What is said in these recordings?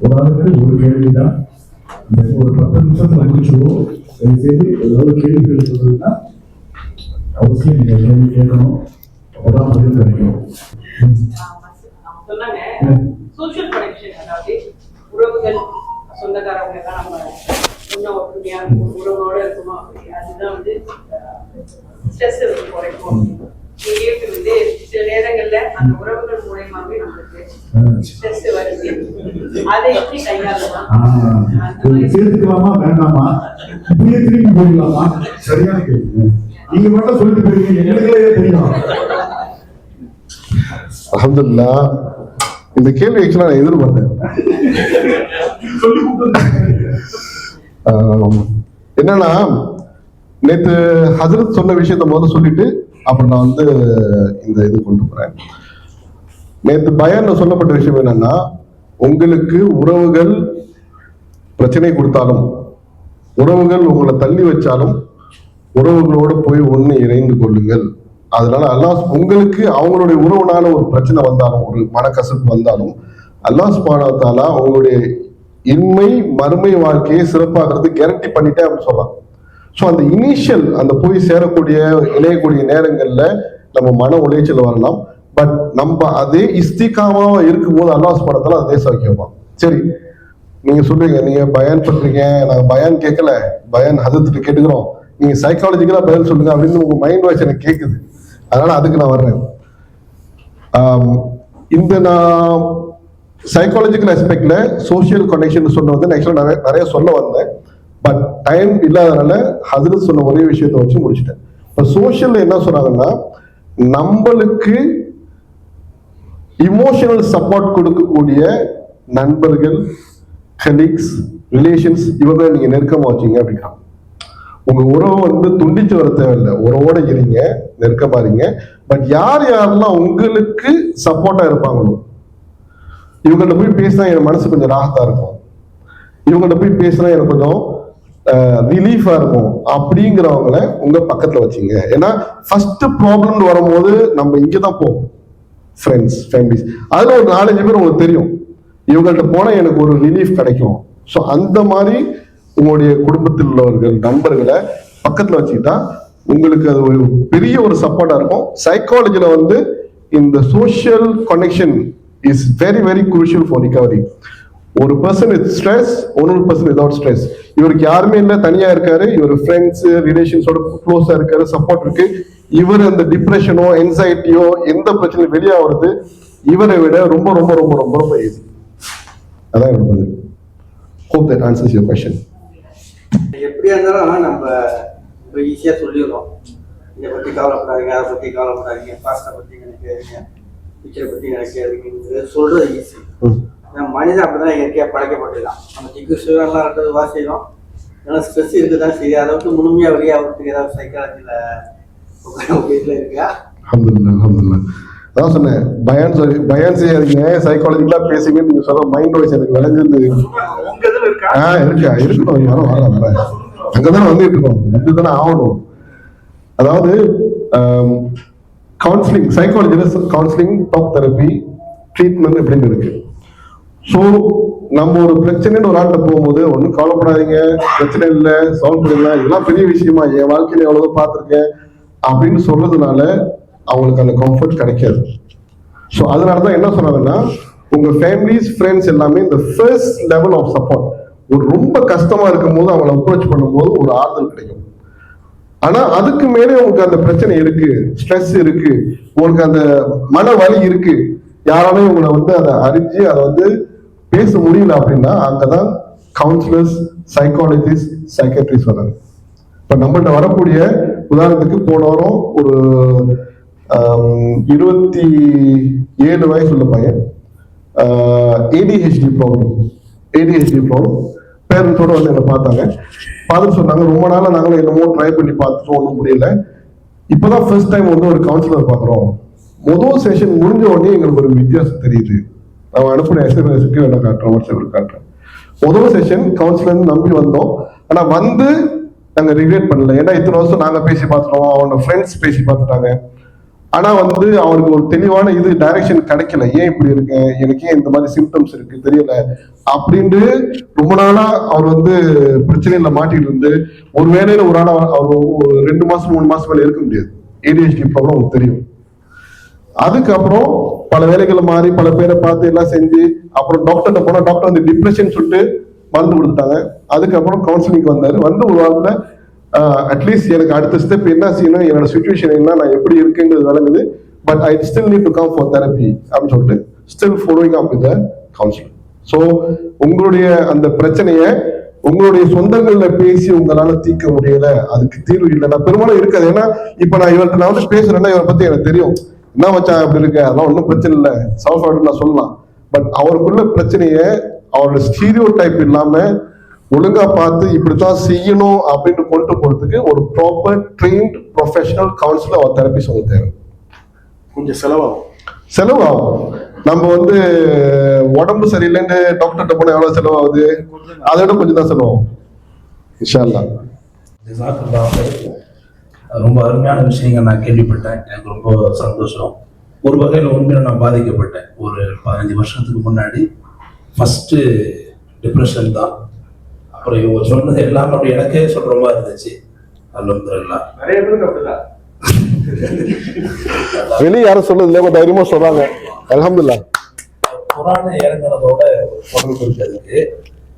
ஒரு ஆளுக்கு ஒரு கேள்விதான், ஒரு 10 நிமிஷத்துல முடிச்சுவோம். செய்து ஏதாவது கேள்விகள் சொல்றதுன்னா அவசியம் நீங்க கேள்வி கேட்கணும், அப்பதான் பதில் கிடைக்கும். சோஷியல் கனெக்ஷன், அதாவது உறவுகள் சொந்தக்காரவங்க எல்லாம் நம்ம இன்னும் ஒற்றுமையா இருக்கும், உறவோட இருக்கணும், அதுதான் வந்து ஸ்ட்ரெஸ் குறைக்கும். சில நேரங்கள்ல அந்த உறவுகள் மூலயமாவே நம்மளுக்கு ஸ்ட்ரெஸ் வருது. அதை எப்படி கையாளலாம்? சேர்த்துக்கலாமா வேண்டாமா, இப்படியே திரும்பி போயிடலாமா? சரியான கேள்வி. நீங்க மட்டும் சொல்லிட்டு போயிருக்கீங்க, எங்களுக்கே தெரியும். அல்ஹம்துலில்லாஹ், இந்த கேள்வி ஆக்சுவலா நான் எதிர்பார்த்தேன். என்னன்னா, நேற்று ஹஜ்ரத் சொன்ன விஷயத்த முதல்ல சொல்லிட்டு அப்புறம் நான் வந்து இந்த இது கொண்டு போறேன். நேற்று பயான்ல சொல்லப்பட்ட விஷயம் என்னன்னா, உங்களுக்கு உறவுகள் பிரச்சனை கொடுத்தாலும், உறவுகள் உங்களை தள்ளி வச்சாலும், உறவுகளோட போய் ஒண்ணு இணைந்து கொள்ளுங்கள். அதனால அல்லாஹ் உங்களுக்கு அவங்களுடைய உறவுனால ஒரு பிரச்சனை வந்தாலும், ஒரு மனக்கசப்பு வந்தாலும், அல்லாஹ் சுப்ஹானஹு வ தஆலா உங்களுடைய இன்மை மறுமை வாழ்க்கையை சிறப்பாகிறது கேரண்டி பண்ணிட்டே அப்படின்னு சொல்லலாம். ஸோ அந்த இனிஷியல் அந்த போய் சேரக்கூடிய இணையக்கூடிய நேரங்கள்ல நம்ம மன உளைச்சல் வரலாம். பட் நம்ம அதே இஸ்திகாமாவா இருக்கும்போது அல்லாஹ் சுப்ஹானஹு வ தஆலா அதே வைப்பான். சரி, நீங்க சொல்றீங்க, நீங்க பயான் பண்றீங்க, நாங்க பயான் கேட்கல, பயான் ஹதரத்துட்டு கேட்டுக்கிறோம், நீங்க சைக்காலஜிக்கலா பதில் சொல்லுங்க அப்படின்னு உங்க மைண்ட் வாய்ஸ் எனக்கு கேட்குது. அதனால அதுக்கு நான் வர்றேன். இந்த நான் சைக்காலஜிக்கல் ஆஸ்பெக்ட்ல சோசியல் கனெக்ஷன் சொன்ன வந்து ஆக்சுவலா நிறைய சொல்ல வந்தேன். பட் டைம் இல்லாதனால ஹஜ்ரத் சொன்ன ஒரே விஷயத்தை வச்சு முடிச்சிட்டேன். இப்போ சோசியல்ல என்ன சொன்னாங்கன்னா, நம்மளுக்கு இமோஷனல் சப்போர்ட் கொடுக்கக்கூடிய நண்பர்கள், கலீக்ஸ், ரிலேஷன்ஸ், இவங்க நீங்க நெருக்கமா வச்சீங்க அப்படின்னா உங்க உறவை வந்து துண்டிச்சு வர தேவையில்லை, உறவோட இருங்க, நெருக்கமா இருங்க. பட் யார் யாரெல்லாம் உங்களுக்கு சப்போர்ட்டா இருப்பாங்களோ, இவங்கள்ட்ட போய் பேசினா என் மனசு கொஞ்சம் ராகத்தா இருக்கும், இவங்கள்ட்ட போய் பேசினா எனக்கு கொஞ்சம் ரிலீஃபா இருக்கும் அப்படிங்கிறவங்கள உங்க பக்கத்துல வச்சுங்க. ஏன்னா ஃபர்ஸ்ட் ப்ராப்ளம் வரும்போது நம்ம இங்கதான் போவோம், ஃப்ரெண்ட்ஸ், ஃபேமிலிஸ். அதுல ஒரு 4-5 பேர் உங்களுக்கு தெரியும், இவங்கள்ட்ட போனா எனக்கு ஒரு ரிலீஃப் கிடைக்கும். ஸோ அந்த மாதிரி உங்களுடைய குடும்பத்தில் உள்ளவர்கள், நண்பர்களை பக்கத்துல வச்சுக்கிட்டா உங்களுக்கு அது ஒரு பெரிய ஒரு சப்போர்ட்டா இருக்கும். சைக்காலஜில வந்து இந்த social connection is very very crucial for recovery. ஒரு பர்சன் வித் ஸ்ட்ரெஸ், ஒரு பர்சன் வித்வுட் ஸ்ட்ரெஸ். இவருக்கு யாருமே இல்லை, தனியா இருக்காரு, இவர் ஃப்ரெண்ட்ஸ் ரிலேஷன்ஸோட க்ளோஸா இருக்காரு, சப்போர்ட் இருக்கு. இவர் அந்த டிப்ரெஷனோ என்சைட்டியோ எந்த பிரச்சனையும் வெளியாகிறது இவரை விட ரொம்ப ரொம்ப ரொம்ப ரொம்ப ரொம்ப ஈஸி. அதான் என்னோட பதில். Hope that answers your question. எப்படியா இருந்தாலும் நம்ம இப்போ ஈஸியாக சொல்லிடுறோம், இதை பற்றி கவலைப்படாதீங்க, அதை பற்றி கவலைப்படாதீங்க, பாஸ்டை பற்றி நினைக்காதீங்க, பிக்சரை பற்றி நினைக்காதீங்க, சொல்றது ஈஸி. மனிதன் அப்படிதான் இயற்கையாக படைக்கப்பட்டுதான். நம்ம திக்கு சுயம்லாம் ரெண்டு வாசிக்கிறோம், ஏன்னா ஸ்ட்ரெஸ் இருக்குதான். சரி, அதை விட்டு முழுமையாக வெளியாகிறதுக்கு ஏதாவது சைக்காலஜியில் வீட்டில் இருக்கா? அல்ஹம்துலில்லாஹ். அதான் சொன்னேன், பயான் செய்யாதீங்க, சைக்காலஜிக்கலா பேசுங்க. நீங்க சொல்ற மைண்ட் வாய்ஸ் எனக்கு விளைஞ்சது இருக்கணும், யாரும் வரலாம், அங்கதானே வந்துட்டு இருக்கோம், இதுதானே ஆகணும். அதாவது கவுன்சிலிங், சைக்காலஜில கவுன்சிலிங், டாக் தெரப்பி, ட்ரீட்மெண்ட் இப்படின்னு இருக்கு. ஸோ நம்ம ஒரு பிரச்சனைன்னு ஒரு ஆள்கிட்ட போகும்போது ஒன்றும் கவலைப்படாதீங்க, பிரச்சனை இல்லை, சால்வ் பண்ணிடலாம், இதெல்லாம் பெரிய விஷயமா, என் வாழ்க்கையில எவ்வளவோ பார்த்துருக்கேன் அப்படின்னு சொல்றதுனால அவங்களுக்கு அந்த கம்ஃபர்ட் கிடைக்காது. ஸோ அதனாலதான் என்ன சொன்னாங்கன்னா, உங்க ஃபேமிலிஸ், ஃப்ரெண்ட்ஸ் எல்லாமே இந்த ஃபர்ஸ்ட் லெவல் ஆஃப் சப்போர்ட். ஒரு ரொம்ப கஷ்டமா இருக்கும் போது அவங்களை அப்ரோச் பண்ணும்போது ஒரு ஆறுதல் கிடைக்கும். ஆனா அதுக்கு மேலே உங்களுக்கு அந்த பிரச்சனை இருக்கு, ஸ்ட்ரெஸ் இருக்கு, உங்களுக்கு அந்த மன வலி இருக்கு, யாராலையும் உங்களை வந்து அதை அறிஞ்சு அதை வந்து பேச முடியல அப்படின்னா அங்கதான் கவுன்சிலர்ஸ், சைக்காலஜிஸ்ட், சைக்காட்ரிஸ்ட் வராங்க. இப்ப நம்மள்ட்ட வரக்கூடிய உதாரணத்துக்கு போன வாரம் ஒரு 27 வயசு உள்ள பையன், ADHD ப்ராப்ளம் பேரண்ட்ஸோட வந்து என்ன பார்த்தாங்க. பார்த்துட்டு சொன்னாங்க, ரொம்ப நாளா நாங்களும் என்னமோ ட்ரை பண்ணி பார்த்துட்டோம், ஒன்றும் முடியல, இப்பதான் ஃபர்ஸ்ட் டைம் வந்து ஒரு கவுன்சிலர் பார்க்குறோம். முதல் செஷன் முடிஞ்ச உடனே எங்களுக்கு ஒரு வித்தியாசம் தெரியுது. நான் அனுப்பின SMS-க்கு என்ன காட்டுறேன், வாட்ஸ்அப்பில் காட்டுறேன். முதல் செஷன் கவுன்சிலர் நம்பி வந்தோம், ஆனா வந்து நாங்க ரிக்ரெட் பண்ணல. ஏன்னா இத்தனை வருஷம் நாங்க பேசி பார்த்துட்டோம், அவனோட ஃப்ரெண்ட்ஸ் பேசி பார்த்துட்டாங்க, ஆனா வந்து அவருக்கு ஒரு தெளிவான இது டைரக்ஷன் கிடைக்கல, ஏன் இப்படி இருக்கேன், எனக்கு ஏன் இந்த மாதிரி சிம்டம்ஸ் இருக்கு தெரியல அப்படின்ட்டு ரொம்ப நாளா அவர் வந்து பிரச்சனையில மாட்டிட்டு இருந்து ஒரு வேலையில ஒரு ஆளா அவர் 2 மாசம் 3 மாசம் மேல இருக்க முடியாது. ADHD ப்ராப்ளம் உங்களுக்கு தெரியும். அதுக்கப்புறம் பல வேலைகளை மாறி பல பேரை பார்த்து எல்லாம் செஞ்சு அப்புறம் டாக்டர்கிட்ட போனா டாக்டர் வந்து டிப்ரெஷன் சொல்லிட்டு மருந்து கொடுத்தாங்க. அதுக்கப்புறம் கவுன்சிலிங் வந்தாரு. வந்து ஒரு வாரத்துல அட்லீஸ்ட் எனக்கு அடுத்த ஸ்டெப் என்ன செய்யணும், என்னோட சுச்சுவேஷன் என்ன, நான் எப்படி இருக்குங்கிறது விளங்குது, but I still need to come for therapy அப்படின்னு சொல்லிட்டு still following up with counselling. So உங்களுடைய அந்த பிரச்சனையை உங்களுடைய சொந்தங்கள்ல பேசி உங்களால தீர்க்க முடியல, அதுக்கு தீர்வு இல்லை. நான் பெரும்பாலும் இருக்காது. ஏன்னா இப்ப நான் இவர்கிட்ட நான் வந்து பேசுறேன்னா இவரை பத்தி எனக்கு தெரியும், என்ன மச்சான் அப்படி இருக்கு, அதெல்லாம் ஒன்றும் பிரச்சனை இல்லை, சால்வ் நான் சொல்லலாம். பட் அவருக்குள்ள பிரச்சனையை அவரோட ஸ்டீரியோ டைப் இல்லாம ஒழுங்கா பார்த்து இப்படித்தான் செய்யணும் அப்படின்னு கொண்டு போறதுக்கு ஒரு ப்ராப்பர் ட்ரெயின்ட் ப்ரொஃபஷனல் கவுன்சிலர் அவர் தெரபிஸ்ட் அவங்க தேவை. கொஞ்சம் செலவாகும். நம்ம வந்து உடம்பு சரியில்லைன்னு டாக்டர்கிட்ட போனா எவ்வளவு செலவாகுது, அதை விட கொஞ்சம் தான் செலவாகும். இன்ஷா அல்லாஹ். ரொம்ப அருமையான விஷயங்கள் நான் கேள்விப்பட்டேன். எனக்கு ரொம்ப சந்தோஷம். ஒரு வகையில் உண்மையில நான் பாதிக்கப்பட்டேன். ஒரு 15 வருஷத்துக்கு முன்னாடி ஃபர்ஸ்ட் டிப்ரெஷன் தான். அப்புறம் இவங்க சொன்னது எல்லாமே அப்படி எனக்கே சொல்ற மாதிரி இருந்துச்சு. அல்ஹம்துலில்லாஹ். நிறைய பேருக்கு அப்படிதான். வெளியே யாரும் சொல்றது இல்லை, தைரியமா சொல்றாங்க. அல்ஹம்துலில்லாஹ். குர்ஆன் இறங்குறதோட தொடர்பு இருக்கிறதுக்கு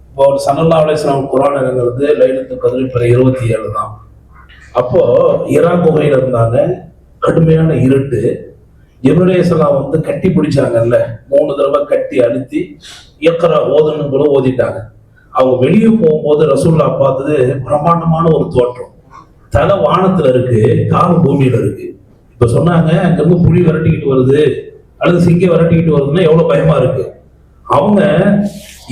இப்போ ஸல்லல்லாஹு அலைஹி வஸல்லம் குர்ஆன் இறங்குறது லைலத்துல் கத்ர் 27 தான். அப்போ இரா குகையில இருந்தாங்க, கடுமையான இருட்டு. ஜிப்ரீல் அலைஹிஸ்ஸலாம் வந்து கட்டி பிடிச்சாங்கல்ல, 3 தடவை கட்டி அழுத்தி இக்ரா ஓதுன்னு கூட ஓதிட்டாங்க. அவங்க வெளியே போகும்போது ரசூலுல்லாஹ் பார்த்தது பிரம்மாண்டமான ஒரு தோற்றம். தலை வானத்துல இருக்கு, கால் பூமியில இருக்கு. இப்ப சொன்னாங்க அங்கிருந்து புலி விரட்டிக்கிட்டு வருது அல்லது சிங்கம் விரட்டிக்கிட்டு வருதுன்னா எவ்வளவு பயமா இருக்கு. அவங்க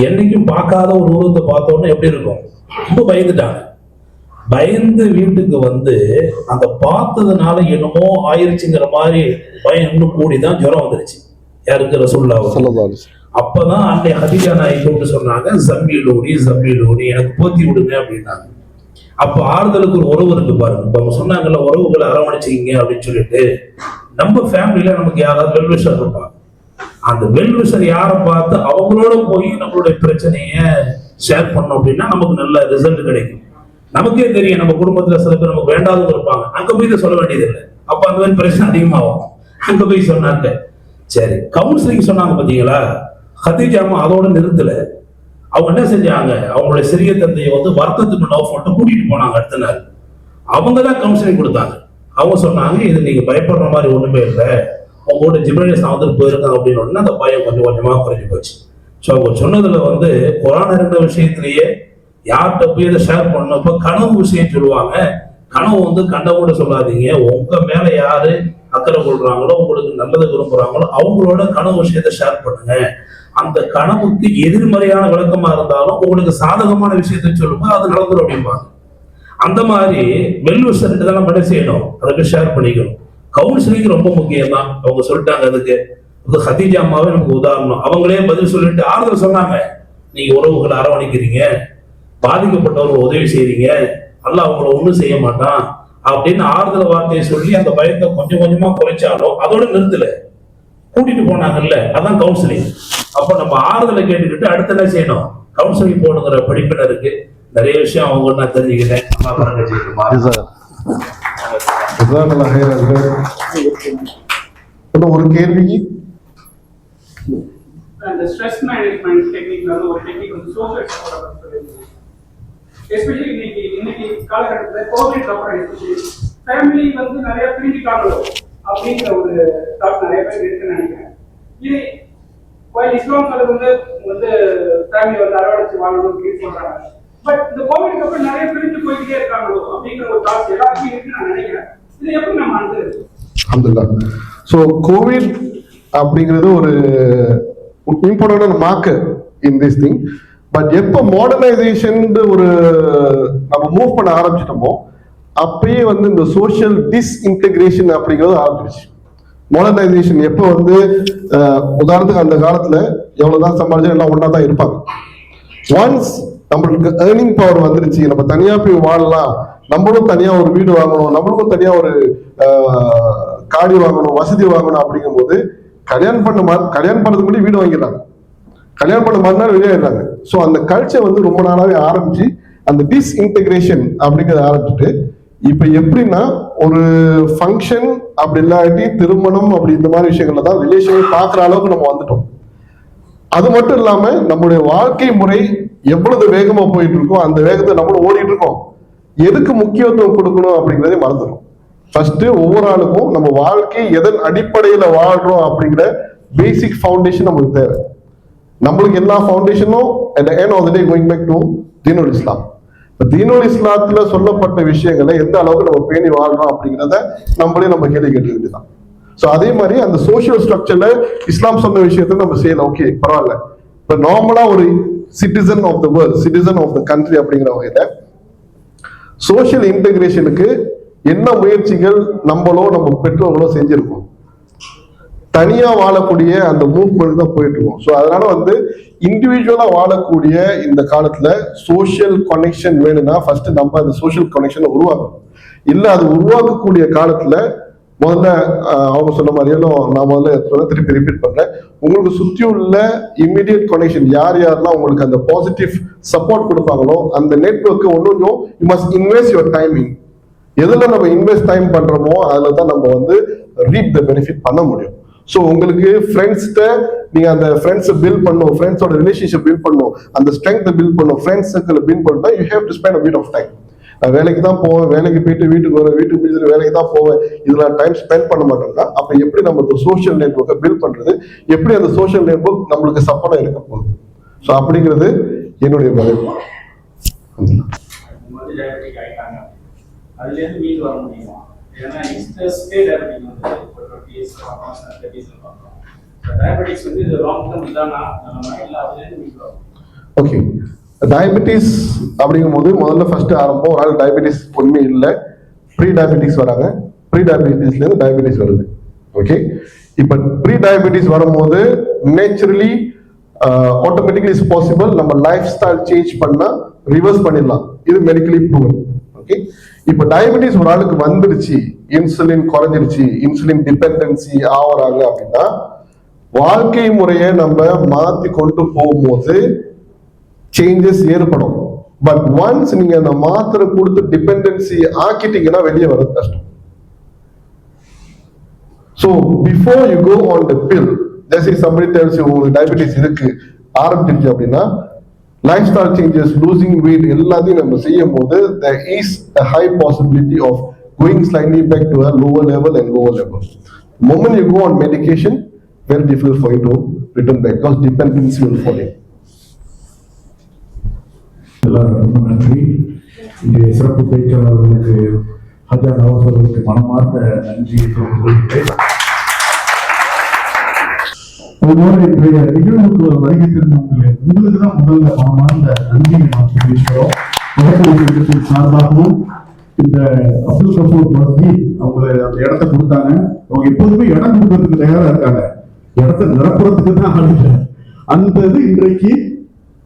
என்னைக்கும் பார்க்காத ஒரு உருவத்தை பார்த்தோன்னா எப்படி இருக்கும், ரொம்ப பயந்துட்டாங்க. பயந்து வீட்டுக்கு வந்து அந்த பார்த்ததுனால என்னமோ ஆயிருச்சுங்கிற மாதிரி பயம் இன்னும் கூடிதான் ஜுரம் வந்துருச்சு. யாருக்கு? ரசூலுல்லாஹ். அப்பதான் அன்னை ஹதீஜா நாயகி கூப்பிட்டு சொன்னாங்க, ஜம்மீலூனி எனக்கு போத்தி விடுங்க அப்படின்னாங்க. அப்ப ஆறுதலுக்கு ஒரு உறவு இருக்கு பாருங்க. இப்ப அவங்க சொன்னாங்கல்ல, உறவுகளை அரவணைச்சிங்க அப்படின்னு சொல்லிட்டு, நம்ம ஃபேமிலியில நமக்கு யாராவது வெல்விஷர் இருப்பாங்க. அந்த வெல்விஷர் யாரை பார்த்து அவங்களோட போய் நம்மளுடைய பிரச்சனைய ஷேர் பண்ணோம் அப்படின்னா நமக்கு நல்ல ரிசல்ட் கிடைக்கும். நமக்கே தெரியும் நம்ம குடும்பத்துல சில பேர் நமக்கு வேண்டாதவங்க இருப்பாங்க, அங்க போய் சொல்ல வேண்டியது இல்லை. அப்ப அந்த மாதிரி பிரச்சனை அதிகமாகும். அங்க போய் சொன்னாங்க. சரி, கவுன்சிலிங் சொன்னாங்க பாத்தீங்களா, ஹதீஜா அம்மா அதோட நிறுத்தல. அவங்க என்ன செஞ்சாங்க, அவங்களுடைய சிறிய தந்தையை வந்து வர்க்கத்துக்கு நோஃப் மட்டும் கூட்டிட்டு போனாங்க. அடுத்த நாள் அவங்க தான் கவுன்சிலிங் கொடுத்தாங்க. அவங்க சொன்னாங்க, இது நீங்க பயப்படுற மாதிரி ஒண்ணுமே இல்லை, உங்களோட ஜிப்ரீல் வந்துட்டு போயிருக்காங்க அப்படின்னு உடனே அந்த பயம் கொஞ்சம் கொஞ்சமா குறைஞ்சு போச்சு. ஸோ அவங்க சொன்னதுல வந்து குர்ஆன் இருந்த விஷயத்திலேயே யார்கிட்ட போய் இதை ஷேர் பண்ணணும். இப்போ கனவு விஷயம் சொல்லுவாங்க, கனவு வந்து கண்டவோட சொல்லாதீங்க. உங்க மேல யாரு அக்கறை கொள்றாங்களோ, உங்களுக்கு நல்லது விரும்புறாங்களோ அவங்களோட கனவு விஷயத்தை ஷேர் பண்ணுங்க. அந்த கனவுக்கு எதிர்மறையான விளக்கமா இருந்தாலும் உங்களுக்கு சாதகமான விஷயத்தை சொல்லுங்க, அது நடந்துடும் அப்படிம்பாங்க. அந்த மாதிரி வெல்விஷர் தான் நம்ம என்ன செய்யணும், அதுக்கு ஷேர் பண்ணிக்கணும். கவுன்சிலிங் ரொம்ப முக்கியம் தான். அவங்க சொல்லிட்டாங்க. அதுக்கு ஹதீஜா அம்மாவே நமக்கு உதாரணம். அவங்களே பதில் சொல்லிட்டு ஆறுதல் சொன்னாங்க, நீங்க உறவுகளை அரவணைக்கிறீங்க, பாதிக்கப்பட்டவர்கள் உதவி செய்றீங்க, அல்லாஹ் அவங்கள ஒண்ணும் செய்ய மாட்டான் அப்படின்னு ஆறுதல் வார்த்தையை சொல்லி அந்த பயத்தை கொஞ்சம் கொஞ்சமா குறைச்சாலும் அதோட நிறுத்தல, கூட்டிட்டு போனாங்கல்ல, அதான் கவுன்சிலிங். அப்ப நம்ம ஆறுதலை கேட்டுக்கிட்டு அடுத்த என்ன செய்யணும், கவுன்சிலிங் போடுங்கிற படிப்பினருக்கு நிறைய விஷயம் அவங்க நான் தெரிஞ்சுக்கிட்டேன். ஒரு கேள்வி, அந்த ஸ்ட்ரெஸ் மேனேஜ்மெண்ட் டெக்னிக் ஒரு டெக்னிக் வந்து சோஷியல் சப்போர்ட், எஸ்பெஷலி இன்னைக்கு காலகட்டத்தில் கோவிட் அப்புறம் எஸ்பெஷலி ஃபேமிலி வந்து நிறைய பிரிஞ்சுட்டாங்களோ அப்படிங்கிற ஒரு தாட் நிறைய பேர் இருக்குன்னு நினைக்கிறேன். இது இஸ்லாம் வந்து ஃபேமிலி வந்து அரவணைச்சு வாழணும் அப்படின்னு சொல்றாங்க. பட் இந்த கோவிட்க்கு அப்புறம் நிறைய பிரிஞ்சு போய்கிட்டே இருக்காங்களோ அப்படிங்கிற ஒரு தாட் எல்லாருக்கும் இருக்குன்னு நான் நினைக்கிறேன். இதை எப்படி நம்ம அல்ஹம்துலில்லாஹ். ஸோ கோவிட் அப்படிங்கிறது ஒரு இம்பார்ட்டன்டான marker in this thing. But எப்போ மாடர்னைசேஷன் ஒரு நம்ம மூவ் பண்ண ஆரம்பிச்சிட்டோமோ அப்பயே வந்து இந்த சோஷியல் டிஸ்இன்டெகிரேஷன் அப்படிங்கிறது ஆரம்பிச்சிருச்சு. மாடர்னைசேஷன் எப்போ வந்து உதாரணத்துக்கு அந்த காலத்துல எவ்வளவுதான் சம்பாதிச்சா எல்லாம் ஒன்னா தான் இருப்பாங்க. ஒன்ஸ் நம்மளுக்கு ஏர்னிங் பவர் வந்துருச்சு, நம்ம தனியா போய் வாழலாம், நம்மளும் தனியா ஒரு வீடு வாங்கணும், நம்மளுக்கும் தனியா ஒரு காடி வாங்கணும், வசதி வாங்கணும் அப்படிங்கும்போது கல்யாணம் பண்ணதுக்கு முன்னாடி வீடு வாங்கிடுறாங்க, கல்யாணம் பண்ண மறுநாள் வெளியாயிடுறாங்க. ஸோ அந்த கல்ச்சர் வந்து ரொம்ப நாளாவே ஆரம்பிச்சு அந்த டிஸ்இன்டெகிரேஷன் அப்படிங்கிறத ஆரம்பிச்சுட்டு இப்ப எப்படின்னா ஒரு ஃபங்க்ஷன் அப்படி இல்லாட்டி திருமணம் அப்படி இந்த மாதிரி விஷயங்கள்ல தான் ரிலேஷனை பார்க்குற அளவுக்கு நம்ம வந்துட்டோம். அது மட்டும் இல்லாம நம்மளுடைய வாழ்க்கை முறை எவ்வளவு வேகமா போயிட்டு இருக்கோ அந்த வேகத்தை நம்மளும் ஓடிட்டு இருக்கோம். எதுக்கு முக்கியத்துவம் கொடுக்கணும் அப்படிங்கிறதே மறந்துடும். ஃபர்ஸ்ட் ஒவ்வொரு ஆளுக்கும் நம்ம வாழ்க்கை எதன் அடிப்படையில வாழ்றோம் அப்படிங்கிற பேசிக் ஃபவுண்டேஷன் நம்மளுக்கு தேவை. நம்மளுக்கு எல்லா ஃபவுண்டேஷனும் at the end of the day going back to தீனுல் இஸ்லாம். இப்போ தீனுல் இஸ்லாத்துல சொல்லப்பட்ட விஷயங்களை எந்த அளவுக்கு நம்ம பேணி வாழ்றோம் அப்படிங்கிறத நம்மளே நம்ம கேள்வி கேட்க வேண்டியதுதான். ஸோ அதே மாதிரி அந்த சோசியல் ஸ்ட்ரக்சர்ல இஸ்லாம் சொன்ன விஷயத்த நம்ம செய்யலாம், ஓகே பரவாயில்ல. இப்போ நார்மலா ஒரு citizen of the world, citizen of the country அப்படிங்கிற வகையில சோசியல் இன்டெகிரேஷனுக்கு என்ன முயற்சிகள் நம்மளோ நம்ம பெற்றோர்களோ செஞ்சிருக்கோம். தனியா வாழக்கூடிய அந்த மூவ்மெண்ட் தான் போயிட்டு இருக்கோம். ஸோ அதனால வந்து இண்டிவிஜுவலா வாழக்கூடிய இந்த காலத்துல சோசியல் கனெக்ஷன் வேணும்னா ஃபர்ஸ்ட் நம்ம அந்த சோசியல் கனெக்ஷனை உருவாக்கணும். இல்லை அது உருவாக்கக்கூடிய காலத்துல முதல்ல அவங்க சொன்ன மாதிரியும் நான் முதல்ல திருப்பி ரிப்பீட் பண்றேன், உங்களுக்கு சுற்றி உள்ள இம்மிடியட் கனெக்ஷன் யார் யாரெல்லாம் உங்களுக்கு அந்த பாசிட்டிவ் சப்போர்ட் கொடுப்பாங்களோ அந்த நெட்வொர்க்கு ஒன்றும் you must invest your timing. எதுல நம்ம இன்வெஸ்ட் டைம் பண்றோமோ அதுல தான் நம்ம வந்து ரீப் த பெனிஃபிட் பண்ண முடியும். ஸோ உங்களுக்கு ஃப்ரெண்ட்ஸ்கிட்ட நீங்க அந்த ஃப்ரெண்ட்ஸை பில்ட் பண்ணும், ஃப்ரெண்ட்ஸோட ரிலேஷன்ஷிப் பில்ட் பண்ணும், அந்த ஸ்ட்ரென்த்தை பில்ட் பண்ணும், ஃப்ரெண்ட்ஸ் சர்க்கிளை பில்ட் பண்ணா you have to spend a bit of time. நான் வேலைக்கு தான் போவேன், வேலைக்கு போயிட்டு வீட்டுக்கு வருவேன், வீட்டுக்கு போயிட்டு வேலைக்கு தான் போவேன், இதுல டைம் ஸ்பெண்ட் பண்ண மாட்டோம்னா அப்ப எப்படி நம்ம சோஷியல் நெட்வொர்க்கை பில்ட் பண்றது, எப்படி அந்த சோஷியல் நெட்வொர்க் நம்மளுக்கு சப்போர்ட்டா இருக்க போகுது. ஸோ அப்படிங்கிறது என்னுடைய பதில். அதுல இருந்து மீண்டு வர முடியுமா? ஏன்னா இன்ஸ்டே டயபெட்டிக் வந்து ஒரு 20 இயர்ஸ் 30 இயர்ஸ் பார்க்கிறோம். டயபெட்டிக்ஸ் வந்து இது லாங் டர்ம் இதானா நம்ம இல்ல அதுல இருந்து மீண்டு வரும். ஓகே, டயபெட்டிஸ் அப்படிங்கும்போது முதல்ல ஃபர்ஸ்ட் ஆரம்பம் ஒரு ஆள் டயபெட்டிஸ் ஒன்றுமே இல்லை, ப்ரீ டயபெட்டிஸ் வராங்க, ப்ரீ டயபெட்டிஸ்லேருந்து டயபெட்டிஸ் வருது. ஓகே, இப்போ ப்ரீ டயபெட்டிஸ் வரும்போது நேச்சுரலி ஆட்டோமேட்டிக்லி இஸ் பாசிபிள், நம்ம லைஃப் ஸ்டைல் சேஞ்ச் பண்ணா ரிவர்ஸ் பண்ணிடலாம், இது மெடிக்கலி ப்ரூவன். ஓகே, இப்போ டயபெட்டிஸ் ஒரு ஆளுக்கு வந்துருச்சு, இன்சுலின் குறைஞ்சிருச்சு, இன்சுலின் டிபெண்டன்சி ஆகுறாங்க அப்படின்னா வாழ்க்கை முறையை நம்ம மாற்றி கொண்டு போகும்போது சேஞ்சஸ் ஏற்படும். பட் ஒன்ஸ் நீங்க அந்த மாத்திரை கொடுத்து டிபெண்டன்சி ஆக்கிட்டீங்கன்னா வெளியே வர்றது கஷ்டம். So before you go on the pill, let's say somebody tells you உங்களுக்கு டயபெட்டிஸ் இருக்கு ஆரம்பிச்சிருச்சு அப்படின்னா life style changes, losing wait எல்லாத்தையும் நம்ம செய்யும் போது there is a high possibility of going slightly back to a lower level and lower level. The moment you go on medication, very difficult for you to return back because dependency will fall in. எல்லாரும் ரொம்ப நன்றி. இங்கே சிறப்பு பேச்சாளர்களுக்கு ஹஜா நவாஸ் அவர்களுக்கு மனமார்ந்த நன்றியை தெரிவித்துக் ஒவ்வொரு இன்றைய நிகழ்வுக்கு வருகை திருந்தவங்களே உங்களுக்கு தான் முதல்ல மனமார்ந்த நன்றியை நாம் தெரிவிக்கிறோம். சார்பாகவும் இந்த அப்துல் கபூர் மஸ்தி அவங்களை அந்த இடத்தை கொடுத்தாங்க. அவங்க எப்போதுமே இடம் கொடுக்கறதுக்கு தயாரா இருக்காங்க, இடத்தை நிரப்புறதுக்கு தான் ஆளுங்க. அந்த இது இன்றைக்கு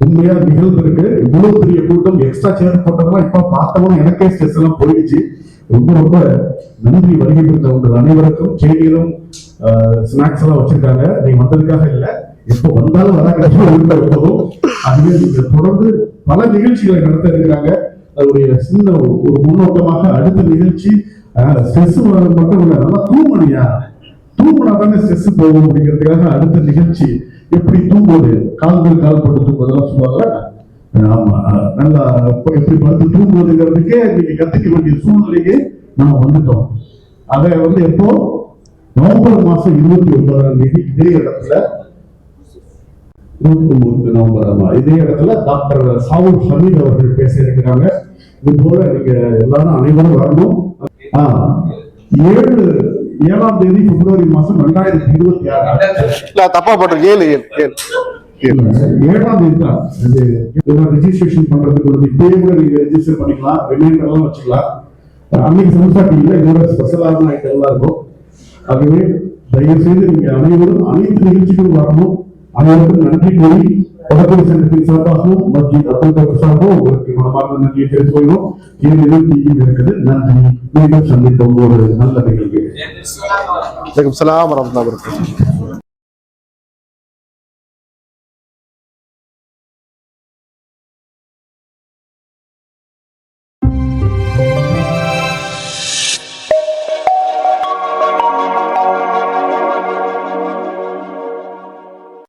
உண்மையா நிகழ்ந்திருக்கு. இவ்வளவு பெரிய கூட்டம், எக்ஸ்ட்ரா சேர் போட்டதெல்லாம் இப்ப பார்த்தவங்க எனக்கே ஸ்ட்ரெஸ் எல்லாம் போயிடுச்சு. ரொம்ப ரொம்ப நன்றி வருகை பெற்றவங்க அனைவருக்கும். செய்திகளும் ஸ்நாக்ஸ் எல்லாம் வச்சிருக்காங்க, நீங்க வந்ததுக்காக இல்லை, எப்போ வந்தாலும் வராங்க. அதுவே நீங்க தொடர்ந்து பல நிகழ்ச்சிகளை நடத்த இருக்கிறாங்க. அதனுடைய சின்ன ஒரு முன்னோட்டமாக அடுத்த நிகழ்ச்சி ஸ்ட்ரெஸ் மட்டும் இல்லை, நல்லா தூங்கணியா, தூங்கினா தானே ஸ்ட்ரெஸ் போகும் அப்படிங்கிறதுக்காக அடுத்த நிகழ்ச்சி எப்படி தூங்குவது, கால்கள் கால் போட்டு தூங்குவதெல்லாம் சொல்லுவாங்க. ஆமா, நல்லா எப்படி படுத்து தூங்குவதுங்கிறதுக்கே நீங்க கத்துக்க வேண்டிய சூழ்நிலையே நாம் வந்துட்டோம். அதை வந்து எப்போ நவம்பர் மாசம் 29ஆம் தேதி இதே இடத்துல 29 நவம்பர் இதே இடத்துல டாக்டர் சாவுல் ஹமீத் அவர்கள் பேச இருக்கிறாங்க. இது போல நீங்க எல்லாரும் அனைவரும் வரணும். 7ஆம் தேதி பிப்ரவரி மாசம் 2026 தப்பா போட்ட 7 7ஆம் தேதி தான் ரெஜிஸ்ட்ரேஷன் பண்றதுக்கு வந்து இப்பயே கூட நீங்க ரெஜிஸ்டர் பண்ணிக்கலாம், ரிமைண்டர்லாம் வச்சுக்கலாம். அன்னைக்கு சம்சா டிவில இதோட ஸ்பெஷலான ஐட்டம்லாம் இருக்கும். ஆகவே தயவு செய்து நீங்க அனைவரும் அனைத்து நிகழ்ச்சிகளும் வரணும். அனைவருக்கும் நன்றி கூறி வடக்கு சங்கத்தின் சார்பாகவும் மஸ்ஜித் அப்துல் கஃபூர் சார்பாகவும் உங்களுக்கு மனமார்ந்த நன்றியை தெரிவித்துக் கொள்கிறோம். ஏனெனில் டீம் இருக்குது. நன்றி. மீண்டும் சந்திப்போம் ஒரு நல்ல நிகழ்வு. வலைக்கம் சலாம் வரஹ்மத்துல்லாஹி வபரகாத்துஹு.